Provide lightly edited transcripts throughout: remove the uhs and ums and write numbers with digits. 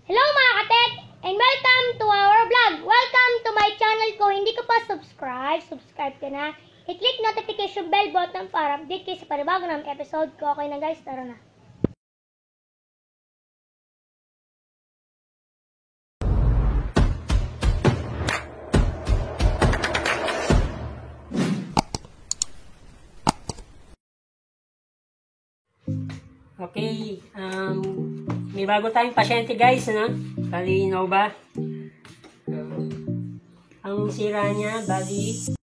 Hello mga katek! And welcome to our vlog! Welcome to my channel ko. Hindi ka pa subscribe ka na. I-click notification bell button para update kayo sa panibago ng episode ko. Okay na guys, tara na. Okay, may bago tayong pasyente guys, no? Bali, Nova. Ang sira niya, bali,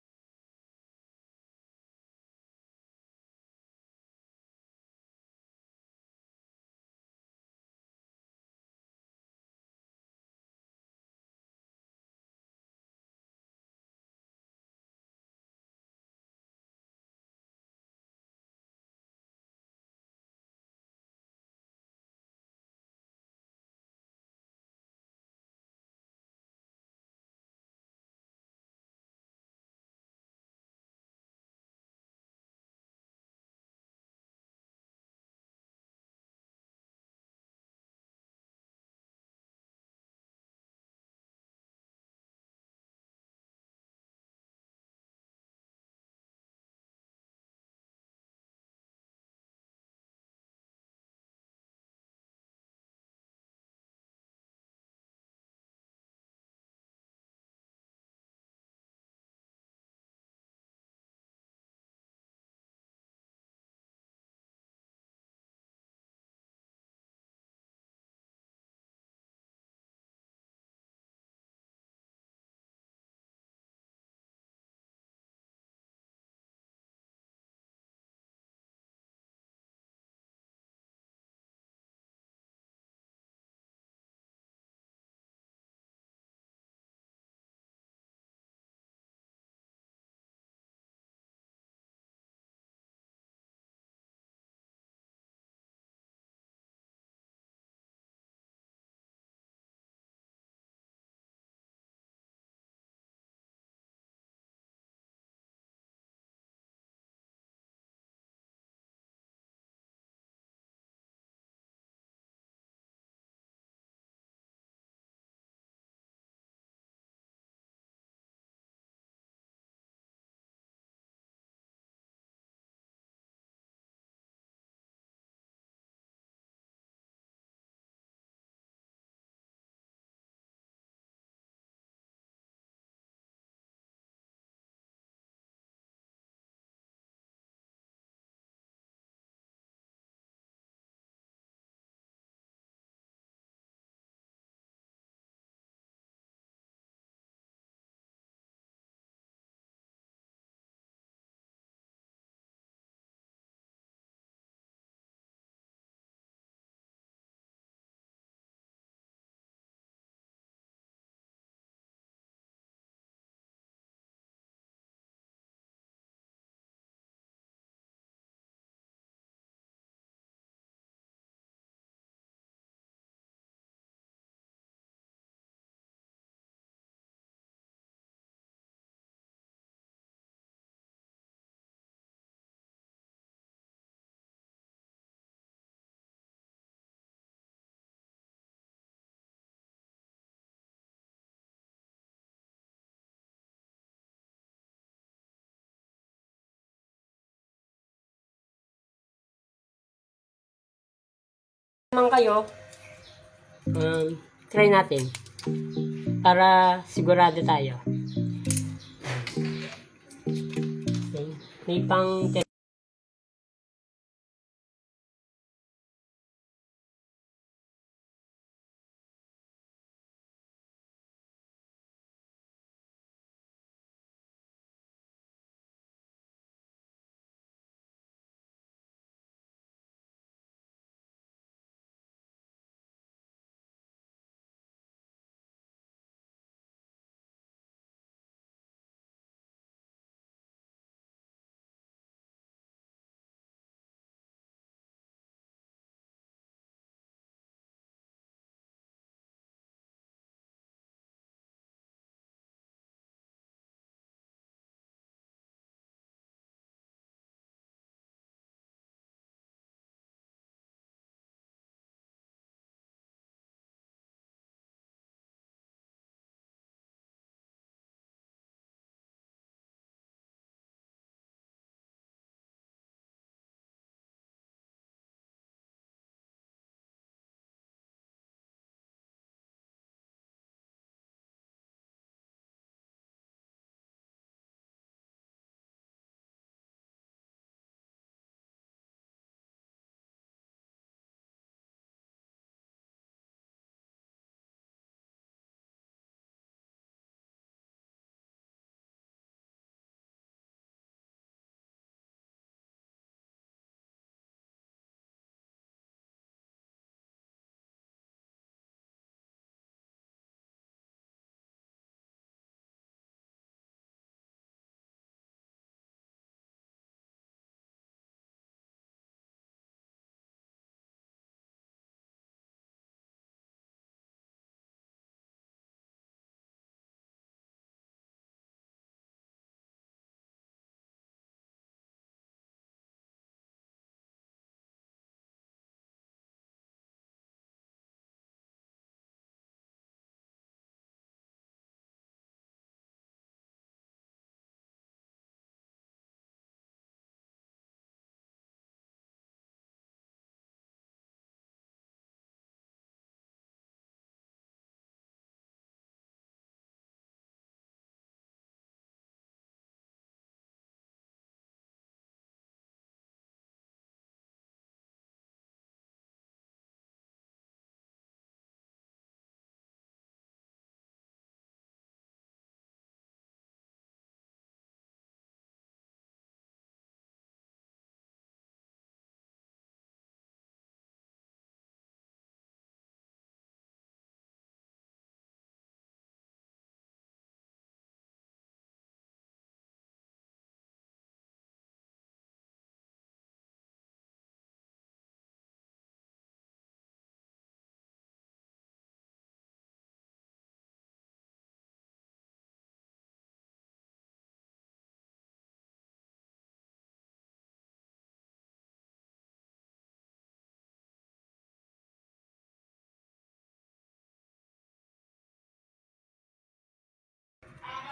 naman kayo, try natin para sigurado tayo. Okay. May pang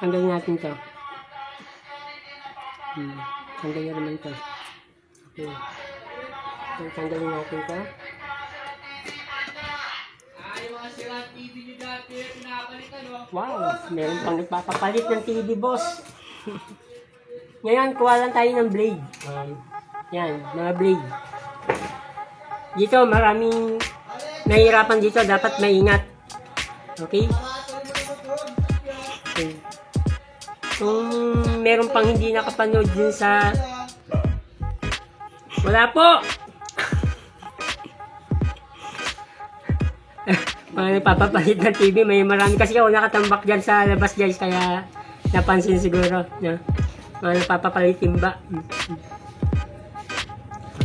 Tanggalin natin to. Tanggalin naman to. Okay. So, tanggalin natin to. Wow, meron pang nagpapapalit ng TV, boss. Ngayon, kuha lang tayo ng blade. Yan, mga blade. Dito, maraming nahihirapan dito. Dapat maingat. Okay? Okay. Kung meron pang hindi nakapanood din sa... Wala po! Mga nagpapapalit ng TV, may marami kasi ako nakatambak dyan sa labas guys, kaya napansin siguro, no? Mga nagpapapalit timba.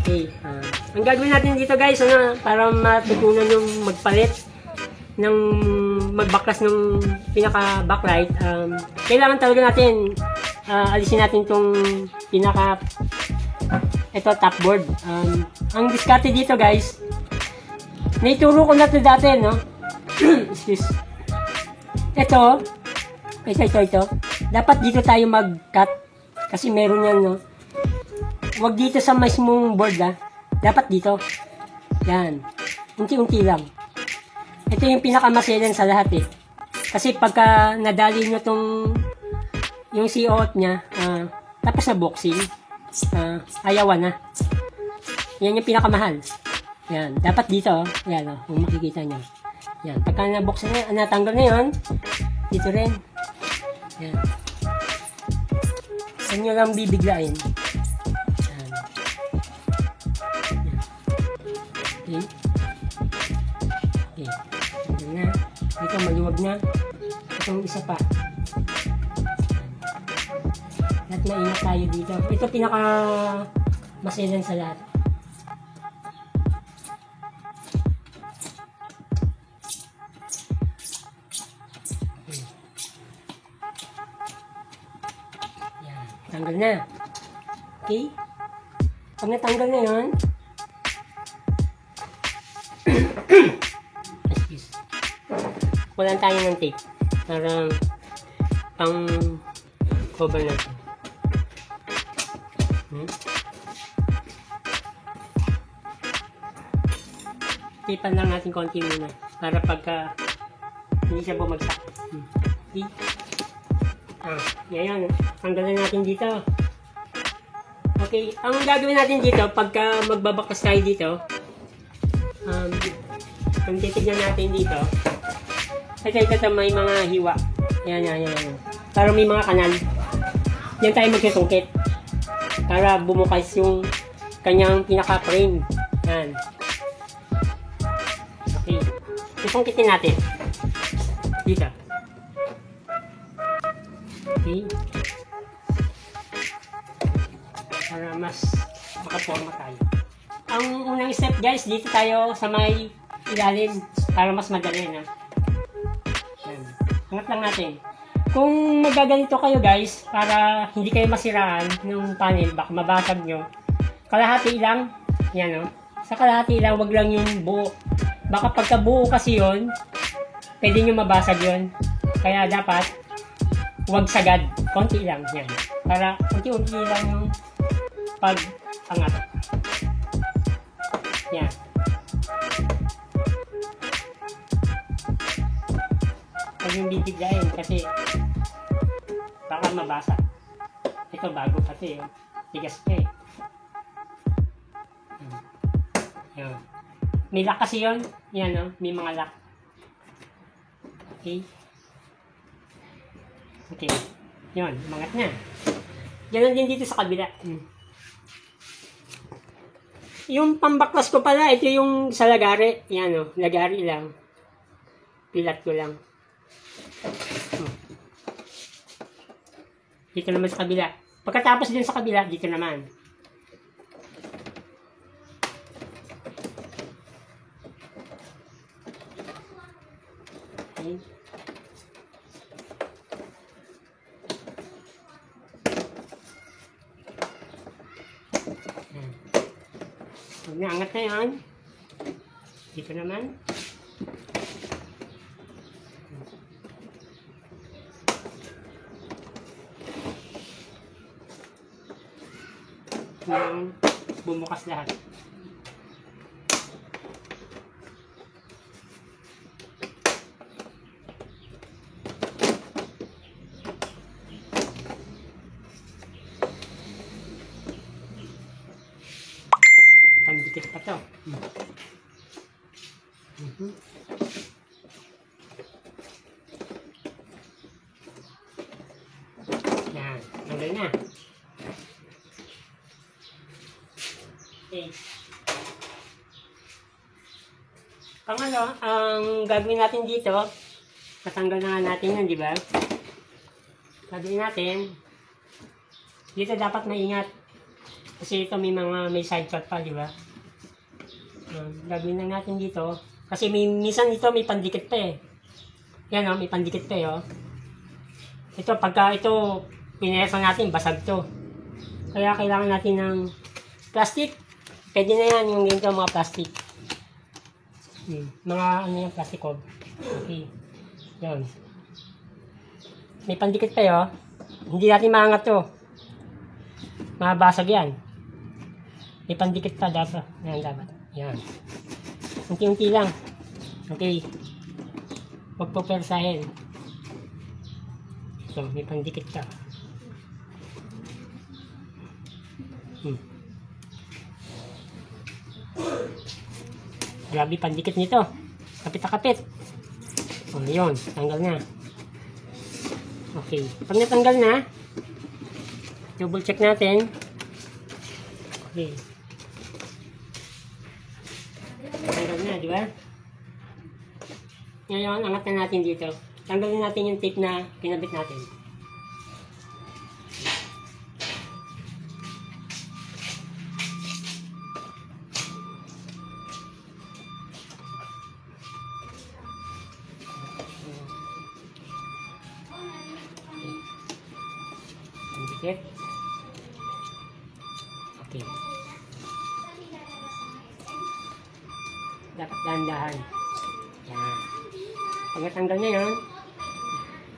Okay, ang gagawin natin dito guys, ano, para matutunan yung magpalit ng magbaklas ng pinaka backlight, kailangan talaga natin alisin natin tong pinaka ito top board. Ang diskarte dito guys, naituro ko na ito dati, no? Excuse. Ito. Dapat dito tayo mag-cut. Kasi meron yan, no? Huwag dito sa mismong board, ha? Dapat dito. Yan. Unti-unti lang. Ito yung pinakamaselan sa lahat, eh. Kasi pagka nadali nyo tong yung COT niya, tapos na boxing, ayawan na. Yan yung pinakamahal. Yan. Dapat dito, oh. Yan, oh. Kung makikita nyo. Yan. Pagka nabuksan na, natanggal na yun, dito rin. Yan. Yan nyo lang bibiglain. Yan. Yan. Okay. Okay. Yan na. Dito, maluwag na. Itong isa pa. At maingat tayo dito. Ito pinaka maselan sa lahat. Tanggal na. Okay? Pag natanggal na yun, excuse. Walan tayo ng tape para pang cover natin. Tapean lang natin konti muna para pagka hindi siya bumagsak. Okay? Ngayon, tanggalan natin dito. Okay, ang gagawin natin dito, pagka magbabakas tayo dito, kung titignan natin dito, ito may mga hiwa. Yan. Para may mga kanal. Yan tayo magsusungkit. Para bumukas yung kanyang pinaka-frame. Yan. Okay. Susungkitin natin. Dito. Okay. Para mas makaporma tayo. Ang unang step guys, dito tayo sa may ilalim para mas madali na. Yan. Angat lang natin. Kung magaganito kayo guys, para hindi kayo masiraan ng panel, baka mabasag nyo, kalahati lang. Yan o. Sa kalahati lang, wag lang yung buo. Baka pagka buo kasi yun, pwede nyo mabasag yun. Kaya dapat huwag sagad, konti lang yan. Para unti-unti lang yung pag-angat. Yan. Huwag yung bibiglayin kasi baka mabasa. Ito bago kasi yun. Tigas pa eh. Yan. May lock kasi yun. Yan o, may mga lock. Okay. Okay. Yun, mangat na. Ganun din dito sa kabila. Yung pambaklas ko pala, ito yung sa lagari. Yan o, lagari lang. Pilat ko lang. Dito naman sa kabila. Pagkatapos din sa kabila, dito naman. Okay. Pag naangat na yan, dito naman. ng bumukas lahat. Pandikit pa to. Yan, tanggal na. Okay. Pangalo, ang gagawin natin dito, patanggal na nga natin yan, di ba? Gagawin natin, dito dapat maingat. Kasi ito may side cut pa, di ba? Gagawin na natin dito. Kasi minsan ito may pandikit pa eh. Yan o, may pandikit pa eh o. Ito, pagka ito pinersa natin, basag to. Kaya kailangan natin ng plastic. Pwede na yan yung ganito mga plastic. Mga ano yung plastic o. Okay. Yan. May pandikit pa eh o. Hindi natin maangat to. Mabasag yan. May pandikit pa dapat. Yan dapat. Yan. Unti-unti lang. Okay. Huwag po persahin. So, may pandikit ka. Grabe pandikit nito. Kapit na kapit. O, yun. Tanggal na. Okay. Pag natanggal na, double check natin. Okay. Tanggal na, di ba? Ngayon, angat na natin dito. Tanggalin natin yung tape na kinabit natin. Dikit. Okay. Dapat dahan-dahan. Yan. Pag natanggal na yun,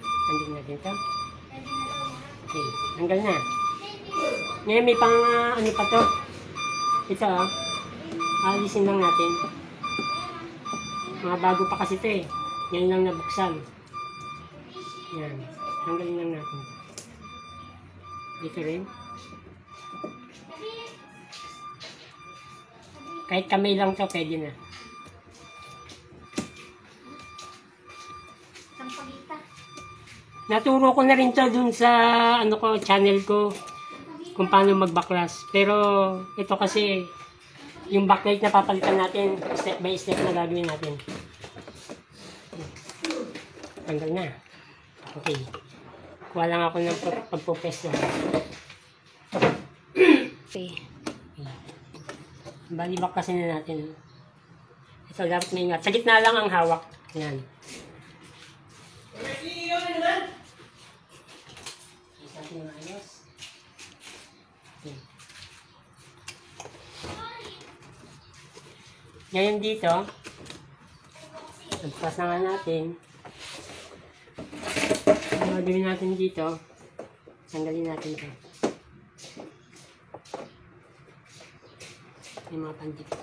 tanggalin natin ito. Okay. Tanggal na. Ngayon may pang ano pa to. Ito o. Alisin lang natin. Mga bago pa kasi ito eh. Yan lang nabuksan. Yan. Tanggalin lang natin. Dito rin. Kahit kamay lang to, pwede na. Naturo ko na rin to dun sa ano ko, channel ko kung paano mag-backglass. Pero ito kasi yung backlight na papalitan natin, step by step na gagawin natin. Tanggal na. Okay. Kuha lang ako ng pagpupes na. Okay. Balibak kasi na natin. Ito dapat may ingat. Sa gitna lang ang hawak. Yan. Isa natin yung ayos. Okay. Ngayon dito, nagpas na nga natin. Ang gagawin natin dito, tanggalin natin ito. Yung mga pandikit.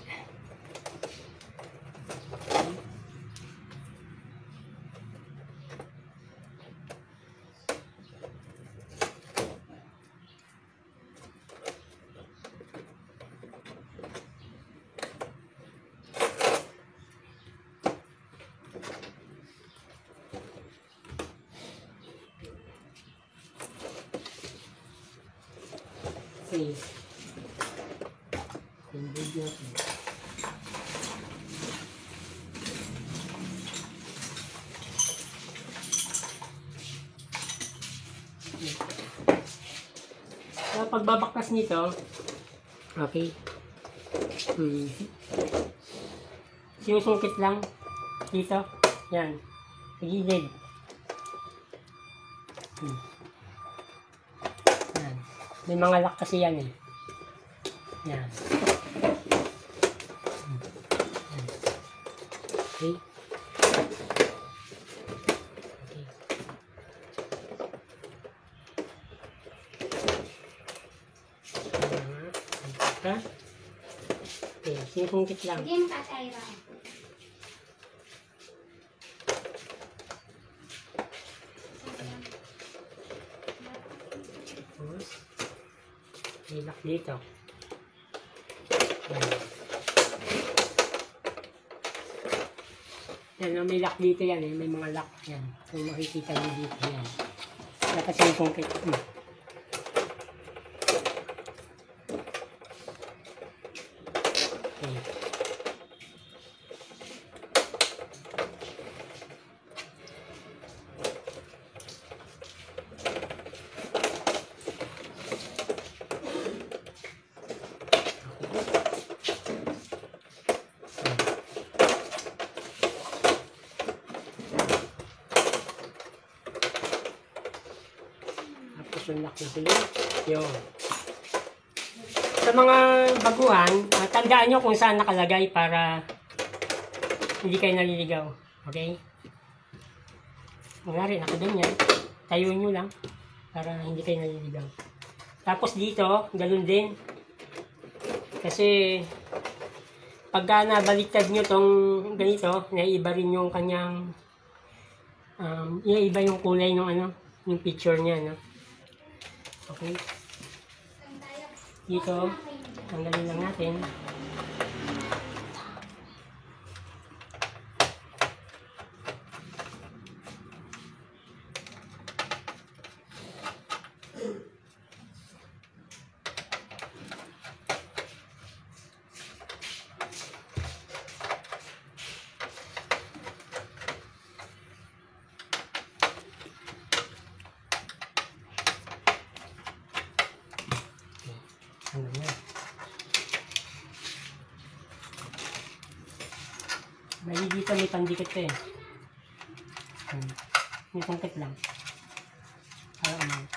Okay. Yung video ko. So, pagbabaklas nito, okay. Sinusungkit lang dito. Yan. Sa gilid. Yan. May mga lock kasi yan eh. Yan. Okay. Okay. Sinusungkit lang. Game at Ira. Tapos, may lock dito. Yan, may lock dito yan. May mga lock yan. Kung makikita nyo dito yan. Dapat sinusungkit. Okay. Tapos yung lock na sila. Yun. Sa mga baguhan, tandaan nyo kung saan nakalagay para hindi kayo naliligaw. Okay? Mangyari, nakaganyan. Tayo nyo lang para hindi kayo naliligaw. Tapos dito, ganun din. Kasi pagka nabaliktad nyo tong ganito, naiiba rin yung kanyang iba yung kulay ng ano, yung picture niya, no? Okay. Dito, tanggalin lang natin. Ano yan? May dito may pandikit eh. May sungkit lang. Para ano.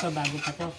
Ito, bago pa to.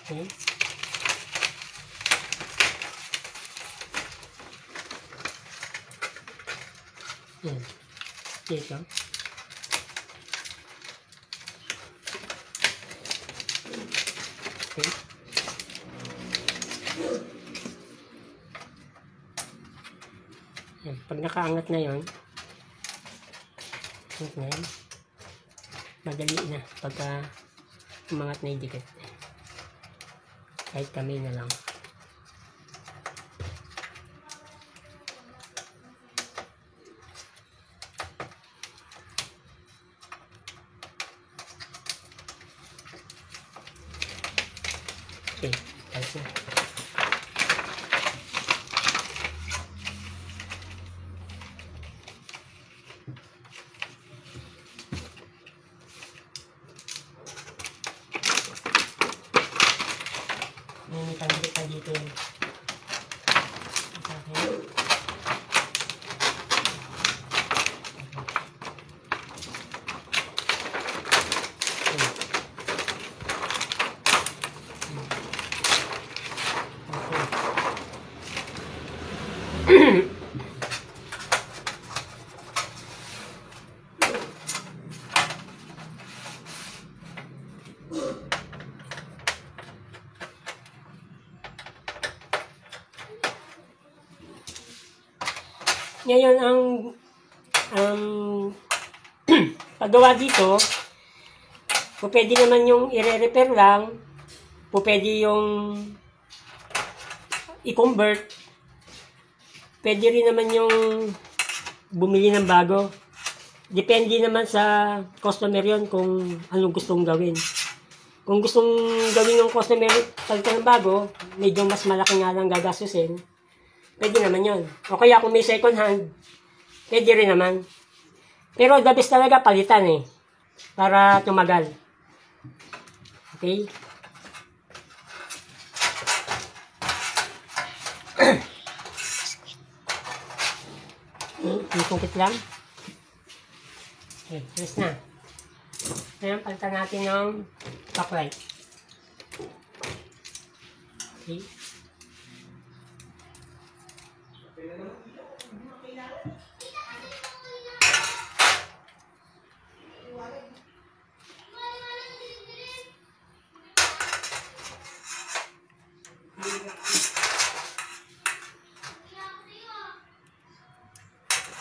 Okay. Yan. Dito. Okay. Yan. Pag nakaangat na yon, madali na pagka umangat na yung dikit. Kahit kami na lang. Okay, ayos na. May pandikit pa dito yun. Okay. Ngayon, ang paggawa dito, pwede naman yung i-repair lang, pwede yung i-convert, pwede rin naman yung bumili ng bago. Depende naman sa customer yon kung anong gustong gawin. Kung gustong gawin ng customer talaga ng bago, medyo mas malaki nga lang gagastusin, pwede naman yun. O kaya kung may second hand, pwede rin naman. Pero the best talaga palitan eh. Para tumagal. Okay? Okay, ikungkit lang. Okay, alis na. Ngayon, palitan natin ng backlight. Okay.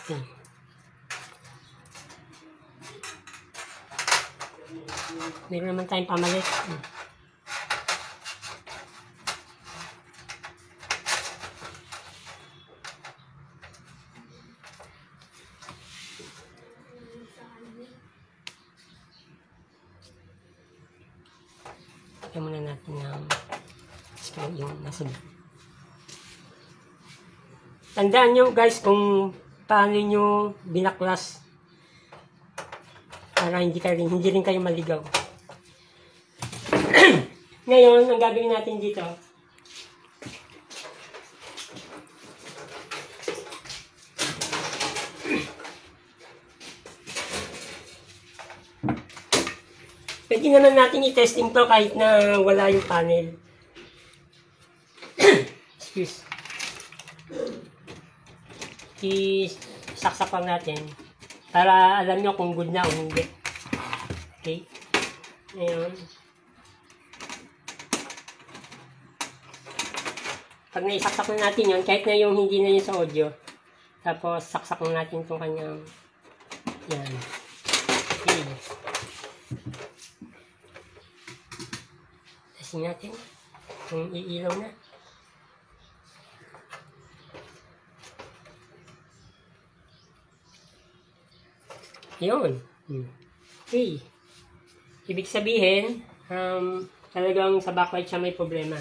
Okay. Meron naman tayong pamalit. Tignan muna natin ng screw yung nasa. Tandaan nyo guys kung paano nyo binaklas para hindi rin kayo maligaw. Ngayon, ang gagawin natin dito, pwede naman natin i-testing to kahit na wala yung panel. Excuse. I-saksak lang natin para alam nyo kung good na o hindi. Okay? Ngayon, pag naisaksak na natin yun, kahit na yung hindi na yun sa audio, tapos saksak na natin itong kanyang yan. Okay. Testing natin kung iilaw na. Yun. Okay. Ibig sabihin, talagang sa backlight siya may problema.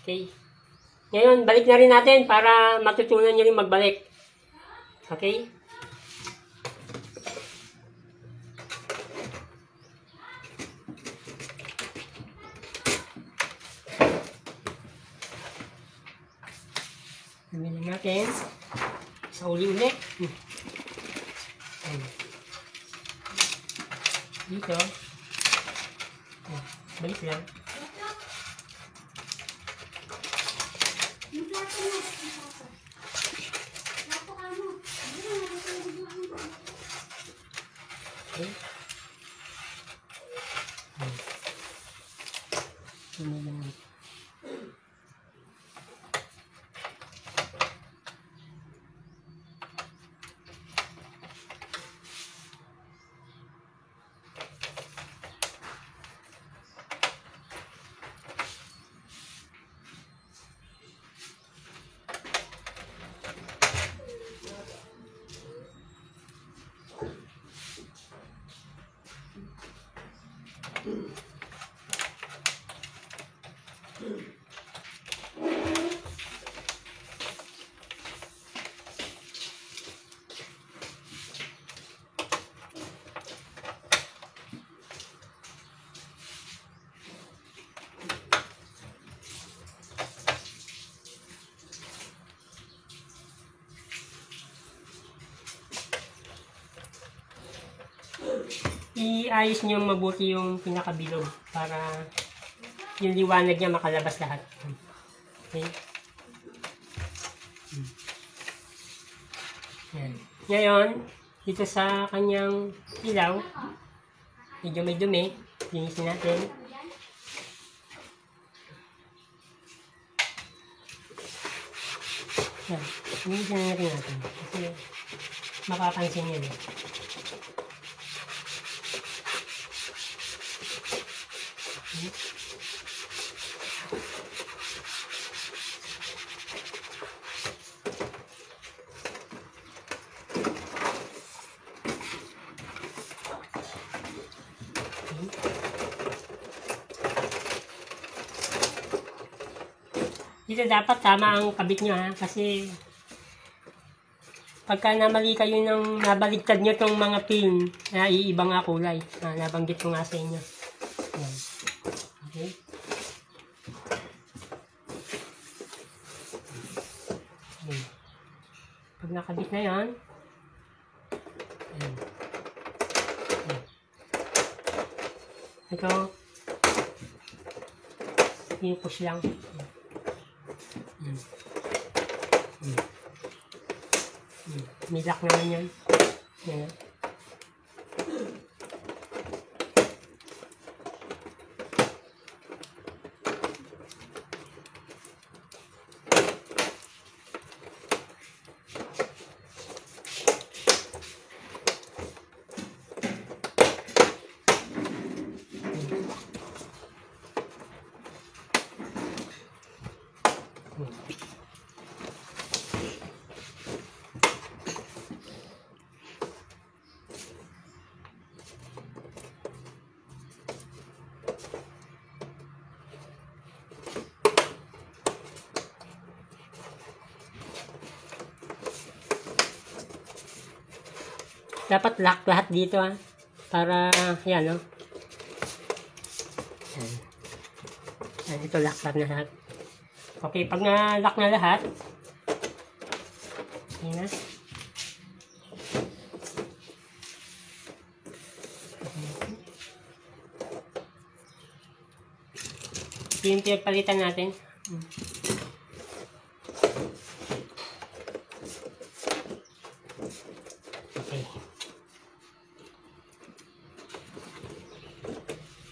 Okay. Ngayon, balik na rin natin para matutunan nyo rin magbalik. Okay? Gawin natin sa uli-uli. Dito. Balik lang. Okay. I-ayos nyo mabuti yung pinakabilog para yung liwanag niya makalabas lahat. Okay? Yan. Ngayon, dito sa kanyang ilaw, medyo may dumi, linisin natin. Yan. Linisin na natin. Kasi makapansin yan. Dito dapat tama ang kabit nyo ha, kasi pagka namali kayo ng nabaligtad nyo itong mga pin na iiba nga kulay. Nabanggit ko nga sa inyo. Ayan. Okay. Ayan. Pag nakabit na yan, ayan. Ayan. Ito, push lang. Ayan. Ayan. May lock naman yan. Ayan. Dapat lock lahat dito para yan no. Yan, ito lock na lahat. Okay, pag na-lock na lahat, yan na. Ito yung pinagpalitan natin. Okay.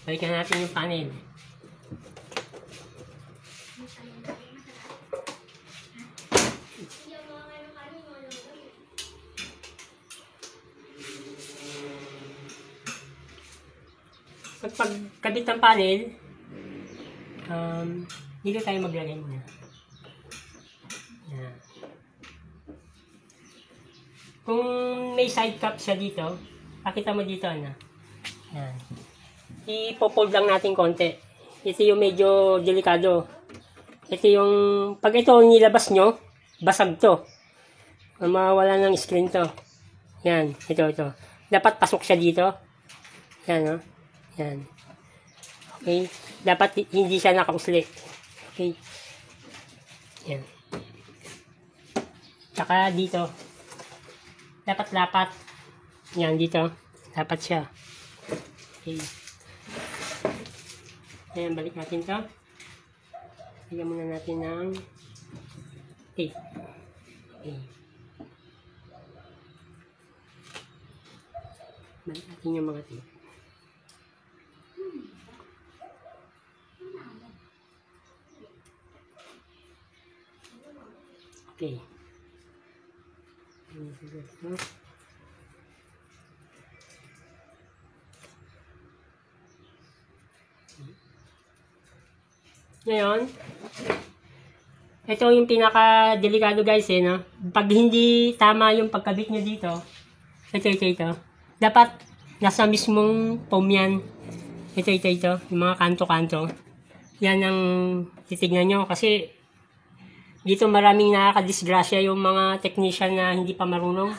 Balikan natin yung panel. Pagkabit ng panel, dito tayo maglagay muna. Yan. Kung may side cap siya dito, pakita mo dito na. Yan. I-fold lang natin konti. Ito yung medyo delikado. Ito yung, pag ito nilabas nyo, basag to. Mawawala ng screen to. Yan, ito. Dapat pasok siya dito. Yan, no? Yan. Okay. Dapat hindi siya nakausli. Okay. Yan. Tsaka dito. Dapat lapat. Yan, dito. Dapat siya. Okay. Ayan, balik natin to. Lagyan muna natin ng tape. Okay. Balik natin yung mga tape. Okay. Ngayon, ito yung pinaka-delikado guys no? Pag hindi tama yung pagkabit nyo dito, ito. Dapat nasa mismong foam yan. Ito. Yung mga kanto-kanto. Yan ang titignan nyo kasi dito maraming nakakadisgrasya yung mga technician na hindi pa marunong.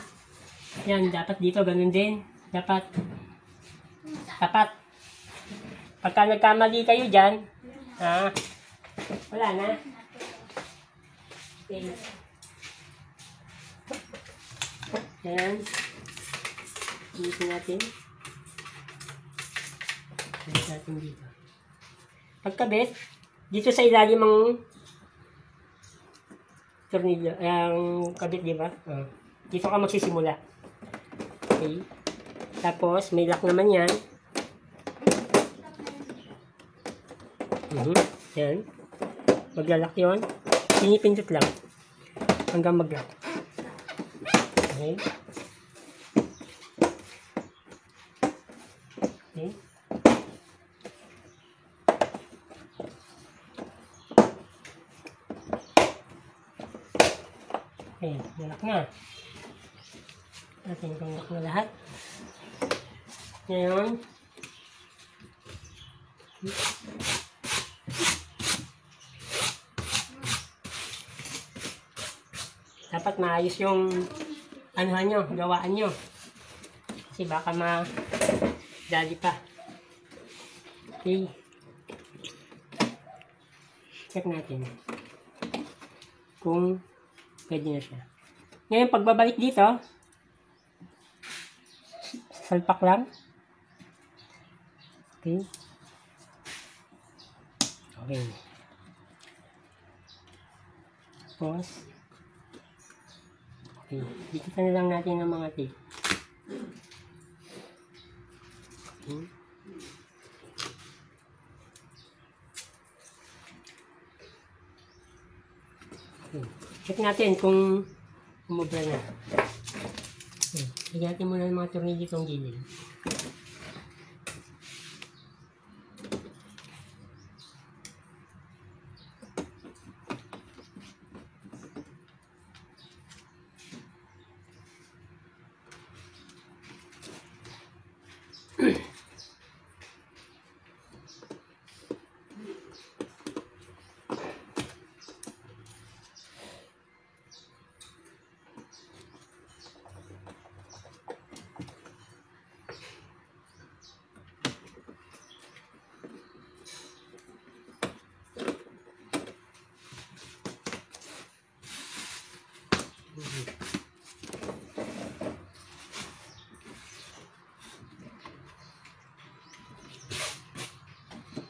Yan, dapat dito ganun din. Dapat. Pagka nagkamali kayo dyan, wala na. Okay. Yan. Dito natin. Dito natin dito. Pagkabit, dito sa ilalim ang tornilyo, ang kabit, di ba? Dito ka magsisimula. Okay. Tapos, may lock naman yan. Yan. Maglalak yun. Pinipindot lang. Hanggang mag-lock. Okay. Okay. Okay, nalak na. Natin kung lock na lahat. Ngayon, dapat maayos yung anuhan nyo, gawaan nyo. Kasi baka dali pa. Okay. Check natin kung pwede na siya. Ngayon, pagbabalik dito, salpak lang. Okay. Okay. Tapos, okay. Dikita na lang natin ang mga tape. Okay. Okay. Check natin kung umubra na. Okay. Lagyan natin muna ng mga tornilyo itong gilid.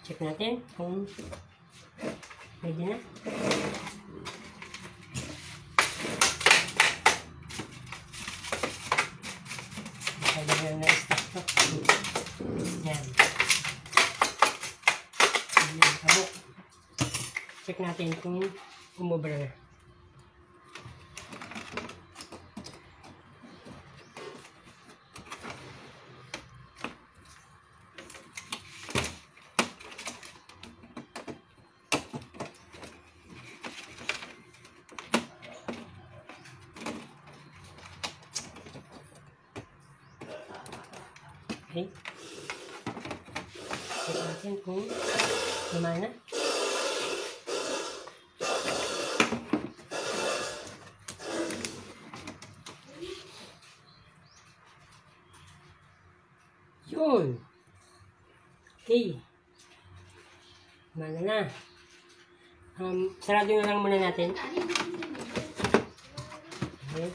Check natin kung pwede na. Kailangan na i-stop to. Yan. Yan, kabuk. Check natin kung umubra na. Okay. Check natin kung gumana. Yun. Okay. Gumana na. Sarado na lang muna natin. Okay.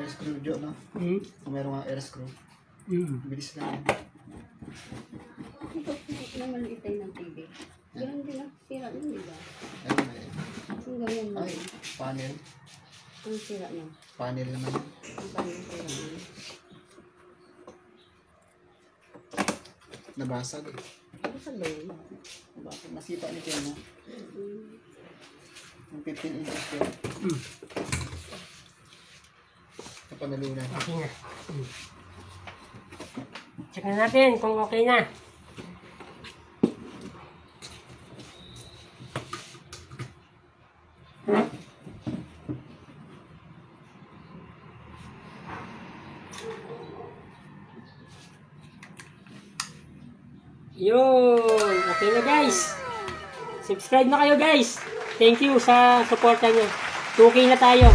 screw dyan, no? Hmm? Kung meron nga air screw. Hmm. Bilis lang. Ito, nang maliit tayo ng TV. Ganun din ang sira nun, di ba? Ayun, ay. Ang ganyan mo. Ay, panel. Ang sira nun. Panel naman. Ang panel sira nun. Nabasag eh. Ano sa loob? Nabasag. Nasipa ni Ken, no? Yung 15 inches ko. Hmm. Kapanalunan. Okay na. Hmm. Check na natin kung okay na. Yun! Okay na guys! Subscribe na kayo guys! Thank you sa suporta nyo. 2K na tayo!